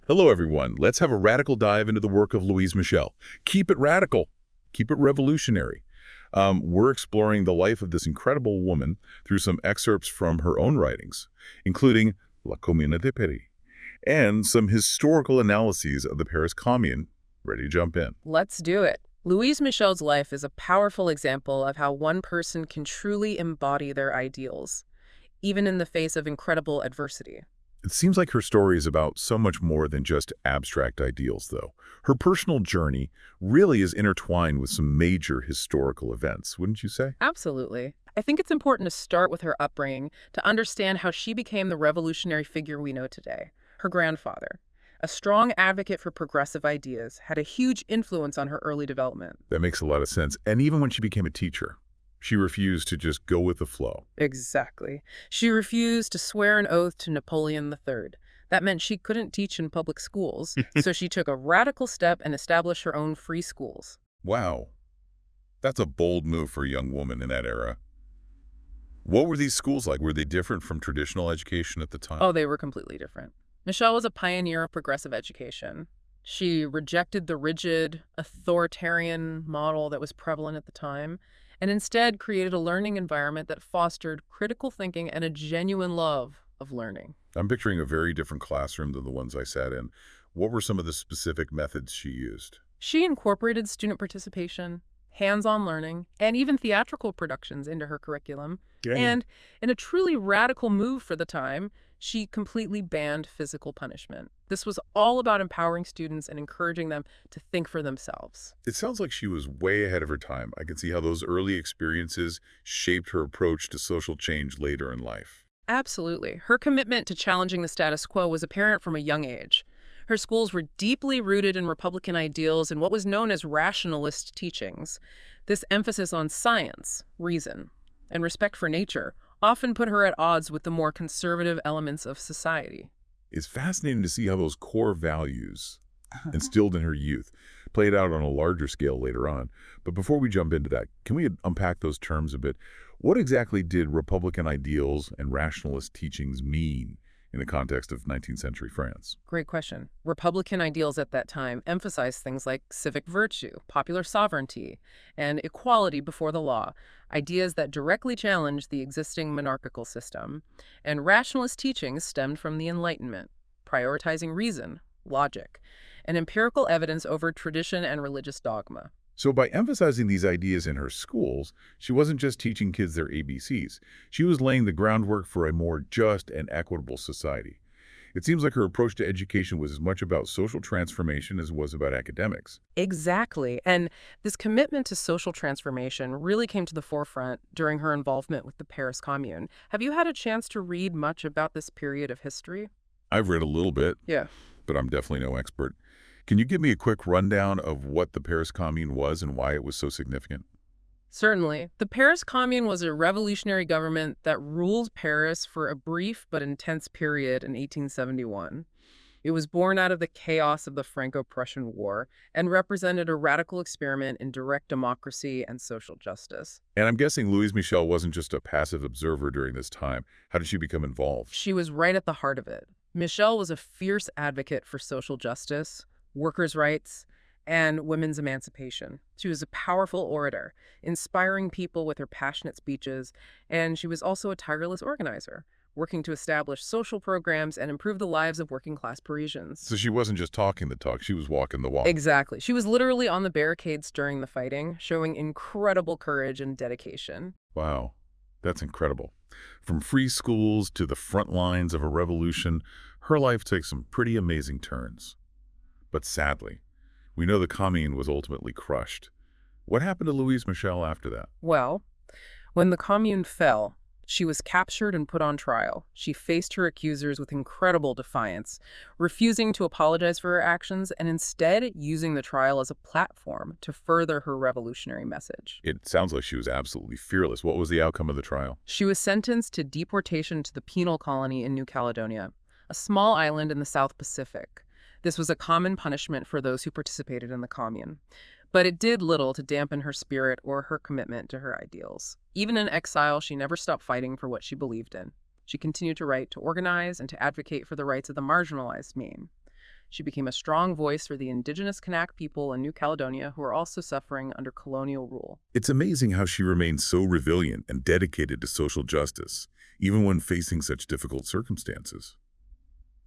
Hello, everyone. Let's have a radical dive into the work of Louise Michel. Keep it radical. Keep it revolutionary. We're exploring the life of this incredible woman through some excerpts from her own writings, including La Commune de Paris, and some historical analyses of the Paris Commune. Ready to jump in? Let's do it. Louise Michel's life is a powerful example of how one person can truly embody their ideals, even in the face of incredible adversity. It seems like her story is about so much more than just abstract ideals, though. Her personal journey really is intertwined with some major historical events, wouldn't you say? Absolutely. I think it's important to start with her upbringing to understand how she became the revolutionary figure we know today. Her grandfather, a strong advocate for progressive ideas, had a huge influence on her early development. That makes a lot of sense. And even when she became a teacher, she refused to just go with the flow. Exactly. She refused to swear an oath to Napoleon III. That meant she couldn't teach in public schools, so she took a radical step and established her own free schools. Wow. That's a bold move for a young woman in that era. What were these schools like? Were they different from traditional education at the time? Oh, they were completely different. Michelle was a pioneer of progressive education. She rejected the rigid, authoritarian model that was prevalent at the time, and instead created a learning environment that fostered critical thinking and a genuine love of learning. I'm picturing a very different classroom than the ones I sat in. What were some of the specific methods she used? She incorporated student participation, hands-on learning, and even theatrical productions into her curriculum. And in a truly radical move for the time, she completely banned physical punishment. This was all about empowering students and encouraging them to think for themselves. It sounds like she was way ahead of her time. I can see how those early experiences shaped her approach to social change later in life. Absolutely. Her commitment to challenging the status quo was apparent from a young age. Her schools were deeply rooted in Republican ideals and what was known as rationalist teachings. This emphasis on science, reason, and respect for nature often put her at odds with the more conservative elements of society. It's fascinating to see how those core values instilled in her youth played out on a larger scale later on. But before we jump into that, can we unpack those terms a bit? What exactly did Republican ideals and rationalist teachings mean in the context of 19th century France? Great question. Republican ideals at that time emphasized things like civic virtue, popular sovereignty, and equality before the law, ideas that directly challenged the existing monarchical system. And rationalist teachings stemmed from the Enlightenment, prioritizing reason, logic, and empirical evidence over tradition and religious dogma. So by emphasizing these ideas in her schools, she wasn't just teaching kids their ABCs. She was laying the groundwork for a more just and equitable society. It seems like her approach to education was as much about social transformation as it was about academics. Exactly. And this commitment to social transformation really came to the forefront during her involvement with the Paris Commune. Have you had a chance to read much about this period of history? I've read a little bit, Yeah. but I'm definitely no expert. Can you give me a quick rundown of what the Paris Commune was and why it was so significant? Certainly. The Paris Commune was a revolutionary government that ruled Paris for a brief but intense period in 1871. It was born out of the chaos of the Franco-Prussian War and represented a radical experiment in direct democracy and social justice. And I'm guessing Louise Michel wasn't just a passive observer during this time. How did she become involved? She was right at the heart of it. Michelle was a fierce advocate for social justice, workers' rights, and women's emancipation. She was a powerful orator, inspiring people with her passionate speeches, and she was also a tireless organizer, working to establish social programs and improve the lives of working-class Parisians. So she wasn't just talking the talk, she was walking the walk. Exactly. She was literally on the barricades during the fighting, showing incredible courage and dedication. Wow, that's incredible. From free schools to the front lines of a revolution, her life takes some pretty amazing turns. But sadly, we know the Commune was ultimately crushed. What happened to Louise Michel after that? Well, when the Commune fell, she was captured and put on trial. She faced her accusers with incredible defiance, refusing to apologize for her actions and instead using the trial as a platform to further her revolutionary message. It sounds like she was absolutely fearless. What was the outcome of the trial? She was sentenced to deportation to the penal colony in New Caledonia, a small island in the South Pacific. This was a common punishment for those who participated in the Commune. But it did little to dampen her spirit or her commitment to her ideals. Even in exile, she never stopped fighting for what she believed in. She continued to write, to organize, and to advocate for the rights of the marginalized Maine. She became a strong voice for the indigenous Kanak people in New Caledonia who are also suffering under colonial rule. It's amazing how she remained so resilient and dedicated to social justice, even when facing such difficult circumstances.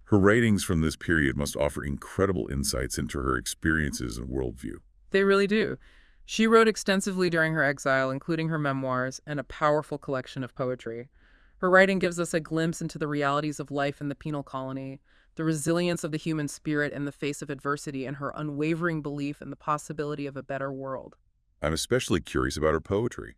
Her writings from this period must offer incredible insights into her experiences and worldview. They really do. She wrote extensively during her exile, including her memoirs and a powerful collection of poetry. Her writing gives us a glimpse into the realities of life in the penal colony, the resilience of the human spirit in the face of adversity, and her unwavering belief in the possibility of a better world. I'm especially curious about her poetry.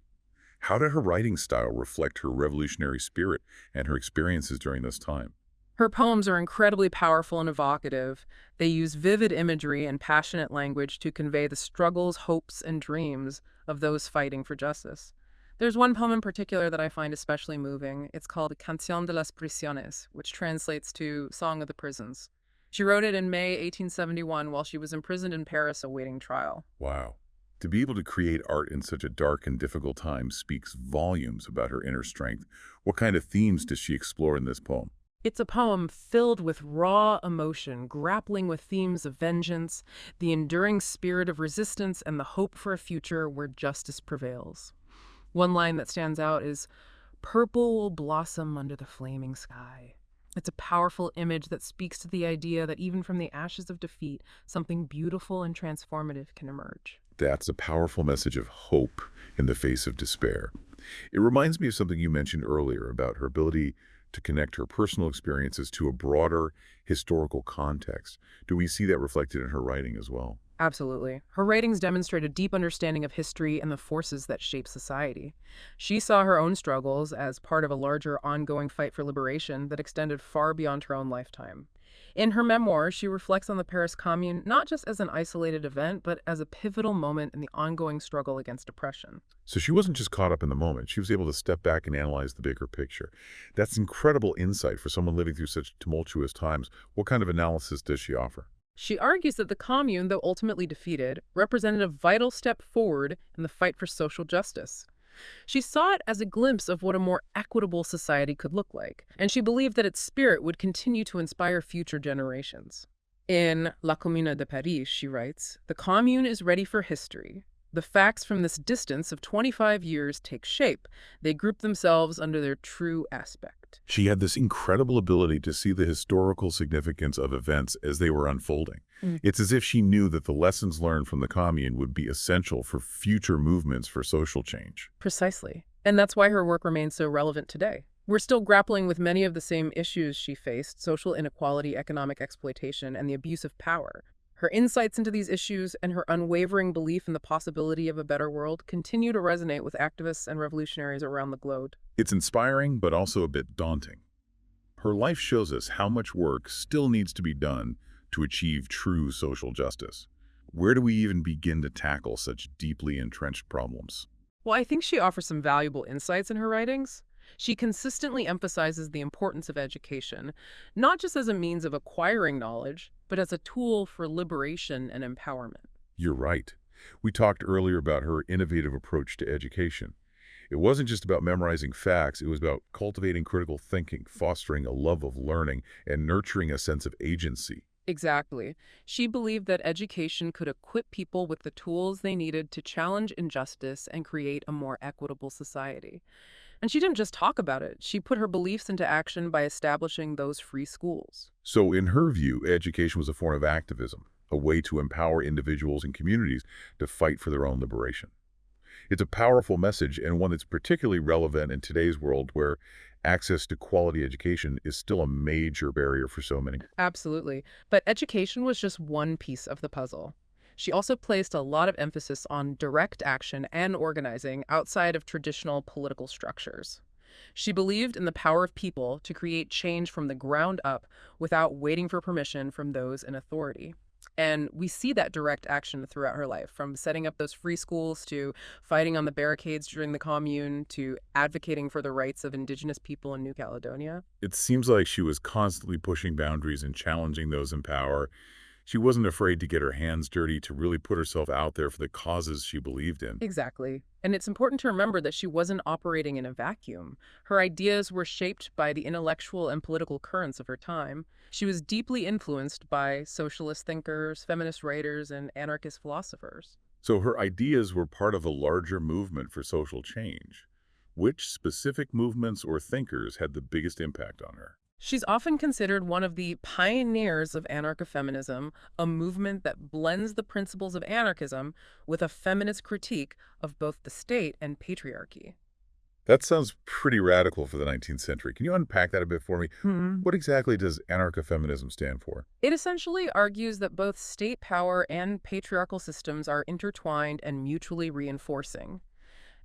How did her writing style reflect her revolutionary spirit and her experiences during this time? Her poems are incredibly powerful and evocative. They use vivid imagery and passionate language to convey the struggles, hopes, and dreams of those fighting for justice. There's one poem in particular that I find especially moving. It's called Canción de las Prisiones, which translates to Song of the Prisons. She wrote it in May 1871 while she was imprisoned in Paris awaiting trial. Wow. To be able to create art in such a dark and difficult time speaks volumes about her inner strength. What kind of themes does she explore in this poem? It's a poem filled with raw emotion, grappling with themes of vengeance, the enduring spirit of resistance, and the hope for a future where justice prevails. One line that stands out is, "Purple will blossom under the flaming sky." It's a powerful image that speaks to the idea that even from the ashes of defeat, something beautiful and transformative can emerge. That's a powerful message of hope in the face of despair. It reminds me of something you mentioned earlier about her ability to connect her personal experiences to a broader historical context. Do we see that reflected in her writing as well? Absolutely. Her writings demonstrate a deep understanding of history and the forces that shape society. She saw her own struggles as part of a larger ongoing fight for liberation that extended far beyond her own lifetime. In her memoirs, she reflects on the Paris Commune not just as an isolated event, but as a pivotal moment in the ongoing struggle against oppression. So she wasn't just caught up in the moment. She was able to step back and analyze the bigger picture. That's incredible insight for someone living through such tumultuous times. What kind of analysis does she offer? She argues that the Commune, though ultimately defeated, represented a vital step forward in the fight for social justice. She saw it as a glimpse of what a more equitable society could look like, and she believed that its spirit would continue to inspire future generations. In La Commune de Paris, she writes, "The Commune is ready for history. The facts from this distance of 25 years take shape. They group themselves under their true aspect." She had this incredible ability to see the historical significance of events as they were unfolding. It's as if she knew that the lessons learned from the Commune would be essential for future movements for social change. Precisely. And that's why her work remains so relevant today. We're still grappling with many of the same issues she faced: social inequality, economic exploitation, and the abuse of power. Her insights into these issues and her unwavering belief in the possibility of a better world continue to resonate with activists and revolutionaries around the globe. It's inspiring, but also a bit daunting. Her life shows us how much work still needs to be done to achieve true social justice. Where do we even begin to tackle such deeply entrenched problems? Well, I think she offers some valuable insights in her writings. She consistently emphasizes the importance of education, not just as a means of acquiring knowledge, but as a tool for liberation and empowerment. You're right. We talked earlier about her innovative approach to education. It wasn't just about memorizing facts, it was about cultivating critical thinking, fostering a love of learning, and nurturing a sense of agency. Exactly. She believed that education could equip people with the tools they needed to challenge injustice and create a more equitable society. And she didn't just talk about it. She put her beliefs into action by establishing those free schools. So in her view, education was a form of activism, a way to empower individuals and communities to fight for their own liberation. It's a powerful message, and one that's particularly relevant in today's world where access to quality education is still a major barrier for so many. Absolutely. But education was just one piece of the puzzle. She also placed a lot of emphasis on direct action and organizing outside of traditional political structures. She believed in the power of people to create change from the ground up without waiting for permission from those in authority. And we see that direct action throughout her life, from setting up those free schools to fighting on the barricades during the Commune to advocating for the rights of indigenous people in New Caledonia. It seems like she was constantly pushing boundaries and challenging those in power. She wasn't afraid to get her hands dirty, to really put herself out there for the causes she believed in. Exactly. And it's important to remember that she wasn't operating in a vacuum. Her ideas were shaped by the intellectual and political currents of her time. She was deeply influenced by socialist thinkers, feminist writers, and anarchist philosophers. So her ideas were part of a larger movement for social change. Which specific movements or thinkers had the biggest impact on her? She's often considered one of the pioneers of anarcha-feminism, a movement that blends the principles of anarchism with a feminist critique of both the state and patriarchy. That sounds pretty radical for the 19th century. Can you unpack that a bit for me? Hmm. What exactly does anarcha-feminism stand for? It essentially argues that both state power and patriarchal systems are intertwined and mutually reinforcing.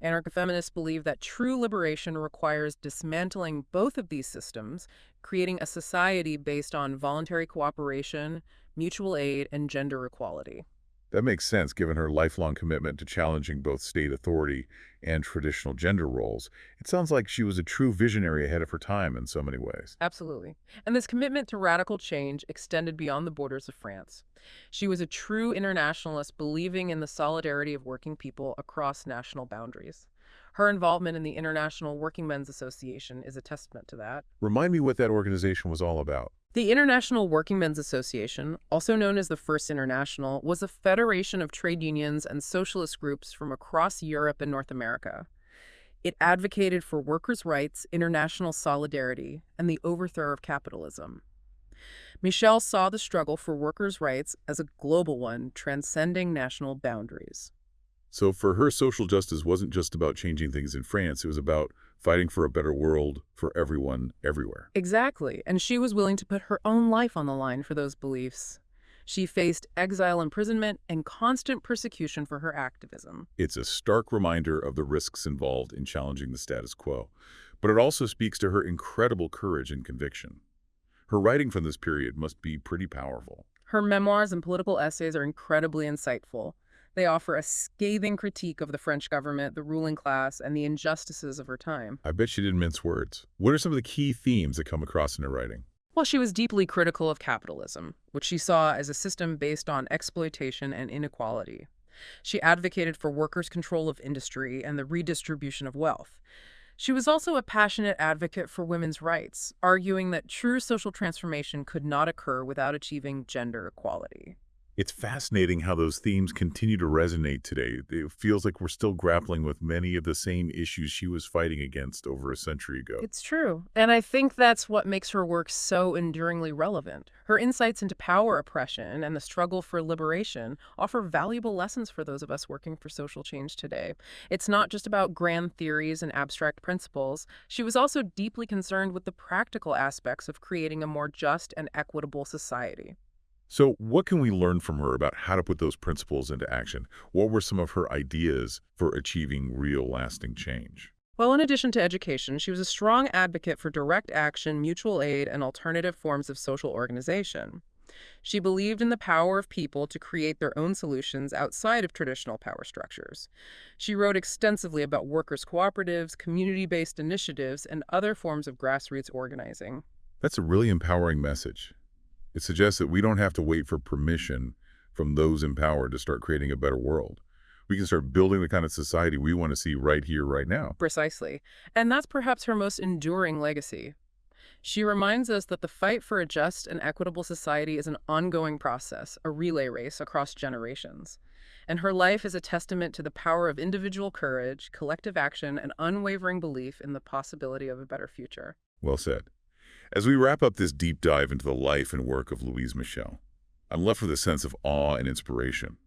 Anarcha-feminists believe that true liberation requires dismantling both of these systems, creating a society based on voluntary cooperation, mutual aid, and gender equality. That makes sense given her lifelong commitment to challenging both state authority and traditional gender roles. It sounds like she was a true visionary ahead of her time in so many ways. Absolutely. And this commitment to radical change extended beyond the borders of France. She was a true internationalist, believing in the solidarity of working people across national boundaries. Her involvement in the International Working Men's Association is a testament to that. Remind me what that organization was all about. The International Working Men's Association, also known as the First International, was a federation of trade unions and socialist groups from across Europe and North America. It advocated for workers' rights, international solidarity, and the overthrow of capitalism. Michel saw the struggle for workers' rights as a global one, transcending national boundaries. So for her, social justice wasn't just about changing things in France. It was about fighting for a better world for everyone, everywhere. Exactly, and she was willing to put her own life on the line for those beliefs. She faced exile, imprisonment, and constant persecution for her activism. It's a stark reminder of the risks involved in challenging the status quo. But it also speaks to her incredible courage and conviction. Her writing from this period must be pretty powerful. Her memoirs and political essays are incredibly insightful. They offer a scathing critique of the French government, the ruling class, and the injustices of her time. I bet she didn't mince words. What are some of the key themes that come across in her writing? Well, she was deeply critical of capitalism, which she saw as a system based on exploitation and inequality. She advocated for workers' control of industry and the redistribution of wealth. She was also a passionate advocate for women's rights, arguing that true social transformation could not occur without achieving gender equality. It's fascinating how those themes continue to resonate today. It feels like we're still grappling with many of the same issues she was fighting against over a century ago. It's true. And I think that's what makes her work so enduringly relevant. Her insights into power oppression and the struggle for liberation offer valuable lessons for those of us working for social change today. It's not just about grand theories and abstract principles. She was also deeply concerned with the practical aspects of creating a more just and equitable society. So what can we learn from her about how to put those principles into action? What were some of her ideas for achieving real lasting change? Well, in addition to education, she was a strong advocate for direct action, mutual aid, and alternative forms of social organization. She believed in the power of people to create their own solutions outside of traditional power structures. She wrote extensively about workers' cooperatives, community-based initiatives, and other forms of grassroots organizing. That's a really empowering message. It suggests that we don't have to wait for permission from those empowered to start creating a better world. We can start building the kind of society we want to see right here, right now. Precisely. And that's perhaps her most enduring legacy. She reminds us that the fight for a just and equitable society is an ongoing process, a relay race across generations. And her life is a testament to the power of individual courage, collective action, and unwavering belief in the possibility of a better future. Well said. As we wrap up this deep dive into the life and work of Louise Michel, I'm left with a sense of awe and inspiration.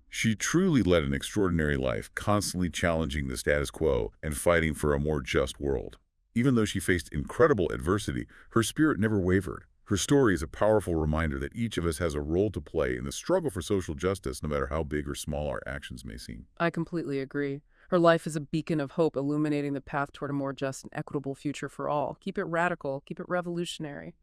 She truly led an extraordinary life, constantly challenging the status quo and fighting for a more just world. Even though she faced incredible adversity, her spirit never wavered. Her story is a powerful reminder that each of us has a role to play in the struggle for social justice, no matter how big or small our actions may seem. I completely agree. Her life is a beacon of hope, illuminating the path toward a more just and equitable future for all. Keep it radical, keep it revolutionary.